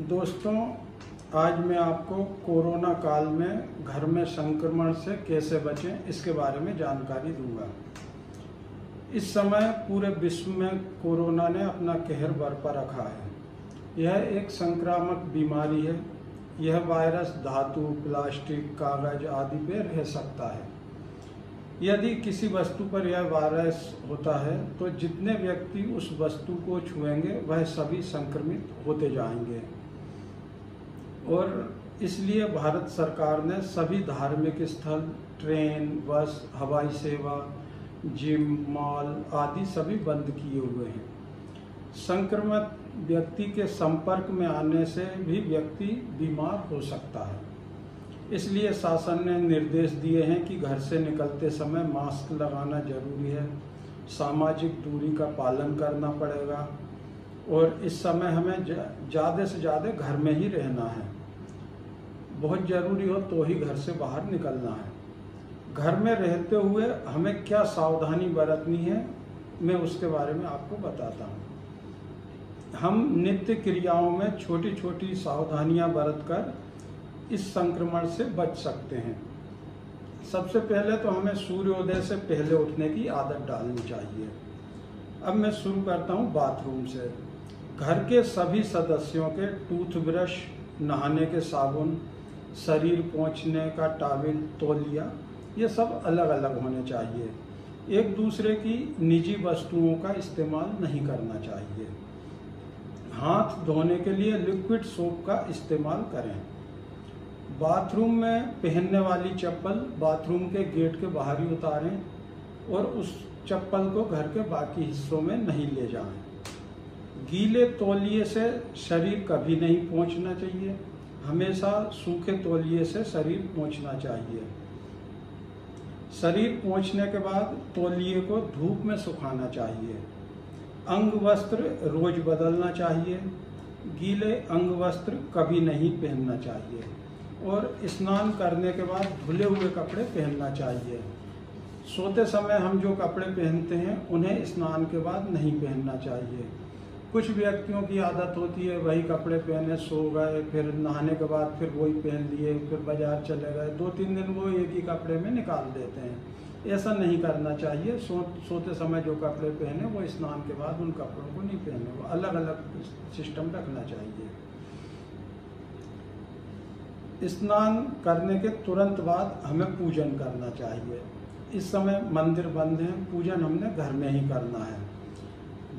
दोस्तों, आज मैं आपको कोरोना काल में घर में संक्रमण से कैसे बचें इसके बारे में जानकारी दूंगा। इस समय पूरे विश्व में कोरोना ने अपना कहर बरपा रखा है। यह एक संक्रामक बीमारी है। यह वायरस धातु, प्लास्टिक, कागज आदि पर रह सकता है। यदि किसी वस्तु पर यह वायरस होता है तो जितने व्यक्ति उस वस्तु को छुएंगे वह सभी संक्रमित होते जाएंगे। और इसलिए भारत सरकार ने सभी धार्मिक स्थल, ट्रेन, बस, हवाई सेवा, जिम, मॉल आदि सभी बंद किए हुए हैं। संक्रमित व्यक्ति के संपर्क में आने से भी व्यक्ति बीमार हो सकता है। इसलिए शासन ने निर्देश दिए हैं कि घर से निकलते समय मास्क लगाना जरूरी है, सामाजिक दूरी का पालन करना पड़ेगा और इस समय हमें ज़्यादा से ज़्यादा घर में ही रहना है। बहुत ज़रूरी हो तो ही घर से बाहर निकलना है। घर में रहते हुए हमें क्या सावधानी बरतनी है, मैं उसके बारे में आपको बताता हूँ। हम नित्य क्रियाओं में छोटी छोटी सावधानियां बरतकर इस संक्रमण से बच सकते हैं। सबसे पहले तो हमें सूर्योदय से पहले उठने की आदत डालनी चाहिए। अब मैं शुरू करता हूँ बाथरूम से। घर के सभी सदस्यों के टूथब्रश, नहाने के साबुन, शरीर पोंछने का टॉवल, तौलिया, ये सब अलग अलग होने चाहिए। एक दूसरे की निजी वस्तुओं का इस्तेमाल नहीं करना चाहिए। हाथ धोने के लिए लिक्विड सोप का इस्तेमाल करें। बाथरूम में पहनने वाली चप्पल बाथरूम के गेट के बाहर ही उतारें और उस चप्पल को घर के बाकी हिस्सों में नहीं ले जाएं। गीले तौलिए से शरीर कभी नहीं पोंछना चाहिए। हमेशा सूखे तौलिए से शरीर पोंछना चाहिए। शरीर पोंछने के बाद तौलिए को धूप में सुखाना चाहिए। अंग वस्त्र रोज बदलना चाहिए। गीले अंग वस्त्र कभी नहीं पहनना चाहिए और स्नान करने के बाद धुले हुए कपड़े पहनना चाहिए। सोते समय हम जो कपड़े पहनते हैं उन्हें स्नान के बाद नहीं पहनना चाहिए। कुछ व्यक्तियों की आदत होती है वही कपड़े पहने सो गए, फिर नहाने के बाद फिर वही पहन लिए, फिर बाजार चले गए, 2-3 दिन वो एक ही कपड़े में निकाल देते हैं। ऐसा नहीं करना चाहिए। सोते समय जो कपड़े पहने वो स्नान के बाद उन कपड़ों को नहीं पहने, वो अलग अलग सिस्टम रखना चाहिए। स्नान करने के तुरंत बाद हमें पूजन करना चाहिए। इस समय मंदिर बंद हैं, पूजन हमने घर में ही करना है।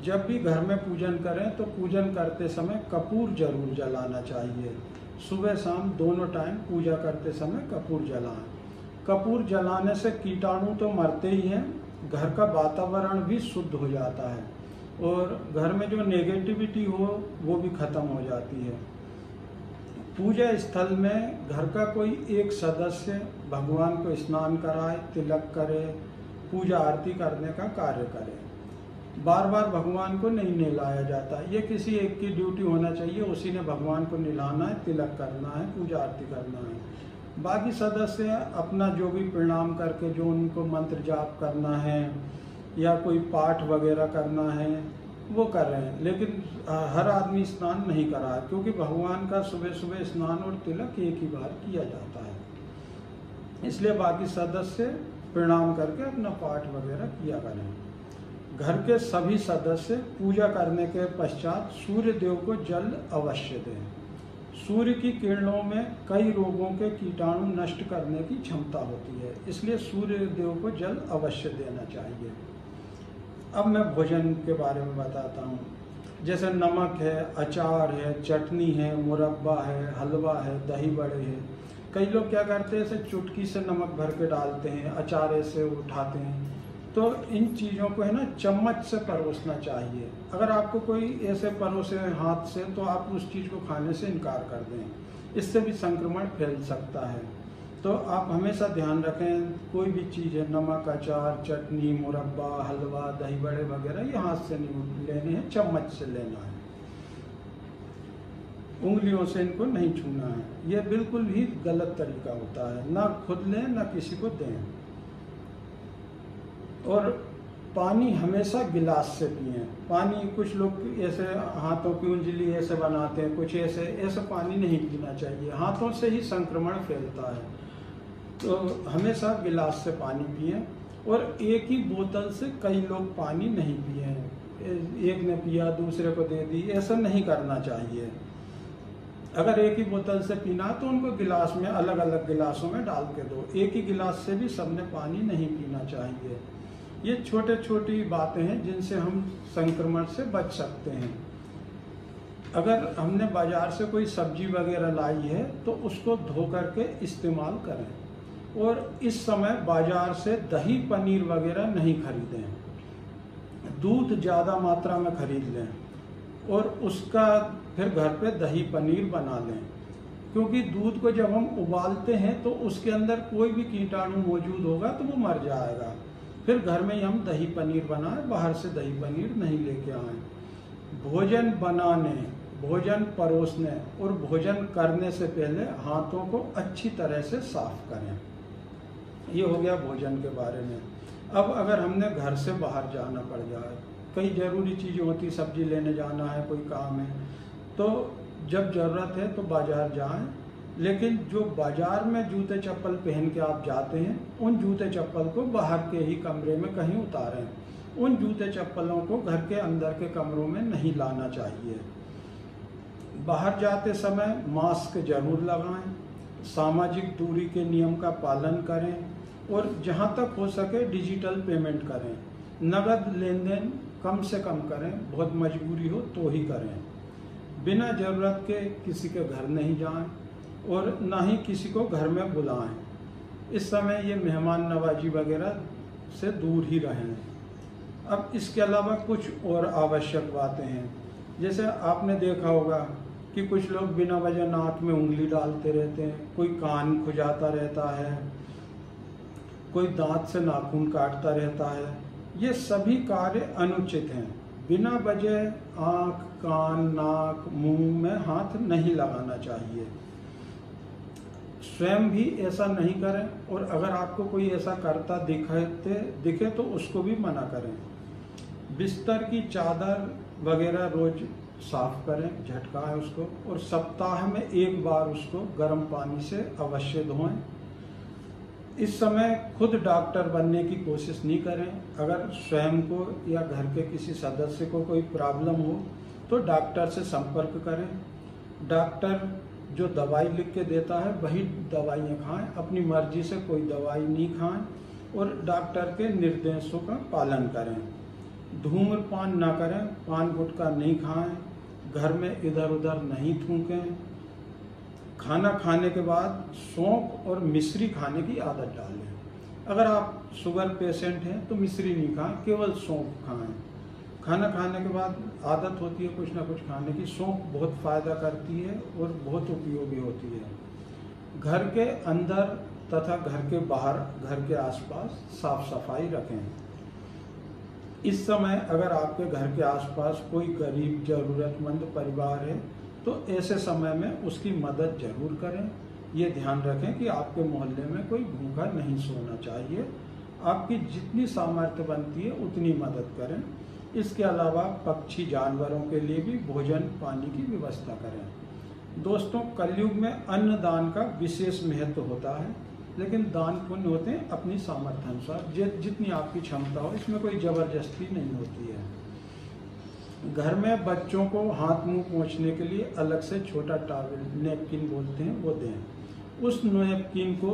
जब भी घर में पूजन करें तो पूजन करते समय कपूर जरूर जलाना चाहिए। सुबह शाम दोनों टाइम पूजा करते समय कपूर जलाएं। कपूर जलाने से कीटाणु तो मरते ही हैं, घर का वातावरण भी शुद्ध हो जाता है और घर में जो नेगेटिविटी हो वो भी खत्म हो जाती है। पूजा स्थल में घर का कोई एक सदस्य भगवान को स्नान कराए, तिलक करे, पूजा आरती करने का कार्य करे। बार बार भगवान को नहीं नहलाया जाता। ये किसी एक की ड्यूटी होना चाहिए, उसी ने भगवान को नहलाना है, तिलक करना है, पूजा आरती करना है। बाकी सदस्य अपना जो भी प्रणाम करके जो उनको मंत्र जाप करना है या कोई पाठ वगैरह करना है वो कर रहे हैं, लेकिन हर आदमी स्नान नहीं करा है क्योंकि भगवान का सुबह सुबह स्नान और तिलक एक ही बार किया जाता है। इसलिए बाकी सदस्य प्रणाम करके अपना पाठ वगैरह किया करें। घर के सभी सदस्य पूजा करने के पश्चात सूर्य देव को जल अवश्य दें। सूर्य की किरणों में कई रोगों के कीटाणु नष्ट करने की क्षमता होती है, इसलिए सूर्य देव को जल अवश्य देना चाहिए। अब मैं भोजन के बारे में बताता हूँ। जैसे नमक है, अचार है, चटनी है, मुरब्बा है, हलवा है, दही बड़े है। कई लोग क्या करते हैं, ऐसे चुटकी से नमक भर के डालते हैं, अचार ऐसे उठाते हैं। तो इन चीज़ों को है ना चम्मच से परोसना चाहिए। अगर आपको कोई ऐसे परोसे हाथ से तो आप उस चीज़ को खाने से इनकार कर दें, इससे भी संक्रमण फैल सकता है। तो आप हमेशा ध्यान रखें, कोई भी चीज़ है, नमक, अचार, चटनी, मुरब्बा, हलवा, दही बड़े वगैरह, ये हाथ से नहीं लेने हैं, चम्मच से लेना है। उंगलियों से इनको नहीं छूना है। ये बिल्कुल ही गलत तरीका होता है। ना खुद लें ना किसी को दें। और पानी हमेशा गिलास से पिएं। पानी कुछ लोग ऐसे हाथों की उंगली ऐसे बनाते हैं, कुछ ऐसे पानी नहीं पीना चाहिए, हाथों से ही संक्रमण फैलता है। तो हमेशा गिलास से पानी पिएं। और एक ही बोतल से कई लोग पानी नहीं पिए हैं, एक ने पिया दूसरे को दे दी, ऐसा नहीं करना चाहिए। अगर एक ही बोतल से पीना तो उनको गिलास में, अलग अलग गिलासों में डाल के दो। एक ही गिलास से भी सबने पानी नहीं पीना चाहिए। ये छोटे छोटी बातें हैं जिनसे हम संक्रमण से बच सकते हैं। अगर हमने बाजार से कोई सब्जी वगैरह लाई है तो उसको धो करके इस्तेमाल करें। और इस समय बाजार से दही पनीर वगैरह नहीं खरीदें, दूध ज़्यादा मात्रा में खरीद लें और उसका फिर घर पे दही पनीर बना लें। क्योंकि दूध को जब हम उबालते हैं तो उसके अंदर कोई भी कीटाणु मौजूद होगा तो वो मर जाएगा। फिर घर में ही हम दही पनीर बनाएं, बाहर से दही पनीर नहीं लेके आएं। भोजन बनाने, भोजन परोसने और भोजन करने से पहले हाथों को अच्छी तरह से साफ करें। ये हो गया भोजन के बारे में। अब अगर हमने घर से बाहर जाना पड़ जाए, कई ज़रूरी चीज़ें होती, सब्जी लेने जाना है, कोई काम है, तो जब ज़रूरत है तो बाज़ार जाएं। लेकिन जो बाज़ार में जूते चप्पल पहन के आप जाते हैं, उन जूते चप्पल को बाहर के ही कमरे में कहीं उतारें। उन जूते चप्पलों को घर के अंदर के कमरों में नहीं लाना चाहिए। बाहर जाते समय मास्क जरूर लगाएं, सामाजिक दूरी के नियम का पालन करें और जहाँ तक हो सके डिजिटल पेमेंट करें। नगद लेन देन कम से कम करें, बहुत मजबूरी हो तो ही करें। बिना ज़रूरत के किसी के घर नहीं जाएं और ना ही किसी को घर में बुलाएं। इस समय ये मेहमान नवाजी वगैरह से दूर ही रहें। अब इसके अलावा कुछ और आवश्यक बातें हैं। जैसे आपने देखा होगा कि कुछ लोग बिना वजह नाक में उंगली डालते रहते हैं, कोई कान खुजाता रहता है, कोई दांत से नाखून काटता रहता है। ये सभी कार्य अनुचित हैं। बिना वजह आँख, कान, नाक, मुंह में हाथ नहीं लगाना चाहिए। स्वयं भी ऐसा नहीं करें और अगर आपको कोई ऐसा करता दिखे तो उसको भी मना करें। बिस्तर की चादर वगैरह रोज साफ करें, झटकाएं उसको, और सप्ताह में एक बार उसको गर्म पानी से अवश्य धोएं। इस समय खुद डॉक्टर बनने की कोशिश नहीं करें। अगर स्वयं को या घर के किसी सदस्य को कोई प्रॉब्लम हो तो डॉक्टर से संपर्क करें। डॉक्टर जो दवाई लिख के देता है वही दवाइयाँ खाएं, अपनी मर्जी से कोई दवाई नहीं खाएं और डॉक्टर के निर्देशों का पालन करें। धूम्रपान ना करें, पान गुटखा नहीं खाएं, घर में इधर उधर नहीं थूकें। खाना खाने के बाद सौंफ और मिश्री खाने की आदत डालें। अगर आप शुगर पेशेंट हैं तो मिश्री नहीं खाएं, केवल सौंफ खाएं। खाना खाने के बाद आदत होती है कुछ ना कुछ खाने की। सौंफ बहुत फ़ायदा करती है और बहुत उपयोगी होती है। घर के अंदर तथा घर के बाहर, घर के आसपास साफ सफाई रखें। इस समय अगर आपके घर के आसपास कोई गरीब ज़रूरतमंद परिवार है तो ऐसे समय में उसकी मदद जरूर करें। ये ध्यान रखें कि आपके मोहल्ले में कोई भूखा नहीं सोना चाहिए। आपकी जितनी सामर्थ्य बनती है उतनी मदद करें। इसके अलावा पक्षी जानवरों के लिए भी भोजन पानी की व्यवस्था करें। दोस्तों, कलयुग में अन्न दान का विशेष महत्व होता है, लेकिन दान पुण्य होते हैं अपनी सामर्थ्य अनुसार, जितनी आपकी क्षमता हो। इसमें कोई जबरदस्ती नहीं होती है। घर में बच्चों को हाथ मुंह पोंछने के लिए अलग से छोटा टॉवल, नैपकिन बोलते हैं, वो दें। उस नैपकिन को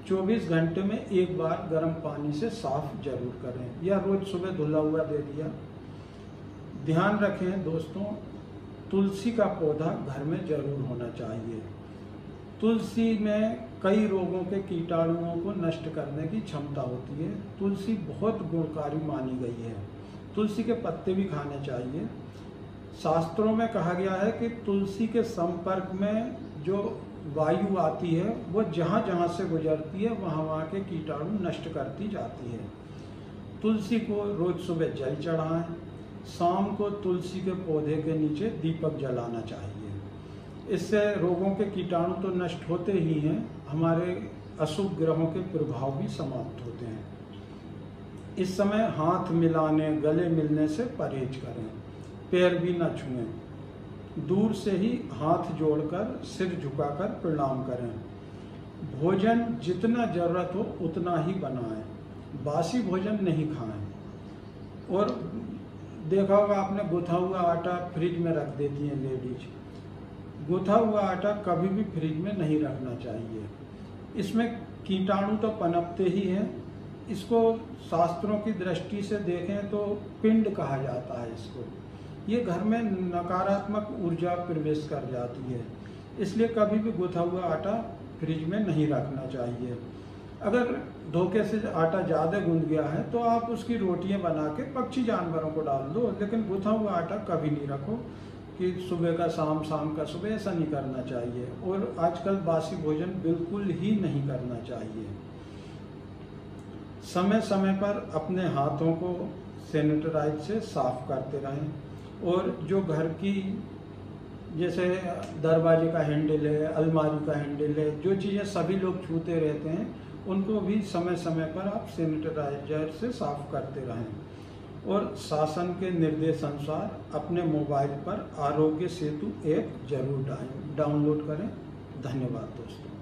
24 घंटे में एक बार गर्म पानी से साफ जरूर करें, या रोज सुबह धुला हुआ दे दिया। ध्यान रखें दोस्तों, तुलसी का पौधा घर में जरूर होना चाहिए। तुलसी में कई रोगों के कीटाणुओं को नष्ट करने की क्षमता होती है। तुलसी बहुत गुणकारी मानी गई है। तुलसी के पत्ते भी खाने चाहिए। शास्त्रों में कहा गया है कि तुलसी के संपर्क में जो वायु आती है वो जहाँ जहाँ से गुजरती है वहाँ वहाँ के कीटाणु नष्ट करती जाती है। तुलसी को रोज सुबह जल चढ़ाएं। शाम को तुलसी के पौधे के नीचे दीपक जलाना चाहिए। इससे रोगों के कीटाणु तो नष्ट होते ही हैं, हमारे अशुभ ग्रहों के प्रभाव भी समाप्त होते हैं। इस समय हाथ मिलाने, गले मिलने से परहेज करें। पैर भी न छुएं। दूर से ही हाथ जोड़कर, सिर झुकाकर प्रणाम करें। भोजन जितना जरूरत हो उतना ही बनाएं। बासी भोजन नहीं खाएं। और देखा होगा आपने, गुथा हुआ आटा फ्रिज में रख देती हैं लेडीज। गुथा हुआ आटा कभी भी फ्रिज में नहीं रखना चाहिए। इसमें कीटाणु तो पनपते ही हैं। इसको शास्त्रों की दृष्टि से देखें तो पिंड कहा जाता है इसको। ये घर में नकारात्मक ऊर्जा प्रवेश कर जाती है, इसलिए कभी भी गुथा हुआ आटा फ्रिज में नहीं रखना चाहिए। अगर धोखे से आटा ज़्यादा गूंद गया है तो आप उसकी रोटियां बना के पक्षी जानवरों को डाल दो, लेकिन गुथा हुआ आटा कभी नहीं रखो कि सुबह का शाम, शाम का सुबह, ऐसा नहीं करना चाहिए। और आजकल बासी भोजन बिल्कुल ही नहीं करना चाहिए। समय समय पर अपने हाथों को सैनिटाइज से साफ करते रहें। और जो घर की, जैसे दरवाजे का हैंडल है, अलमारी का हैंडल है, जो चीज़ें सभी लोग छूते रहते हैं, उनको भी समय समय पर आप सैनिटाइजर से साफ करते रहें। और शासन के निर्देश अनुसार अपने मोबाइल पर आरोग्य सेतु ऐप जरूर डाउनलोड करें। धन्यवाद दोस्तों।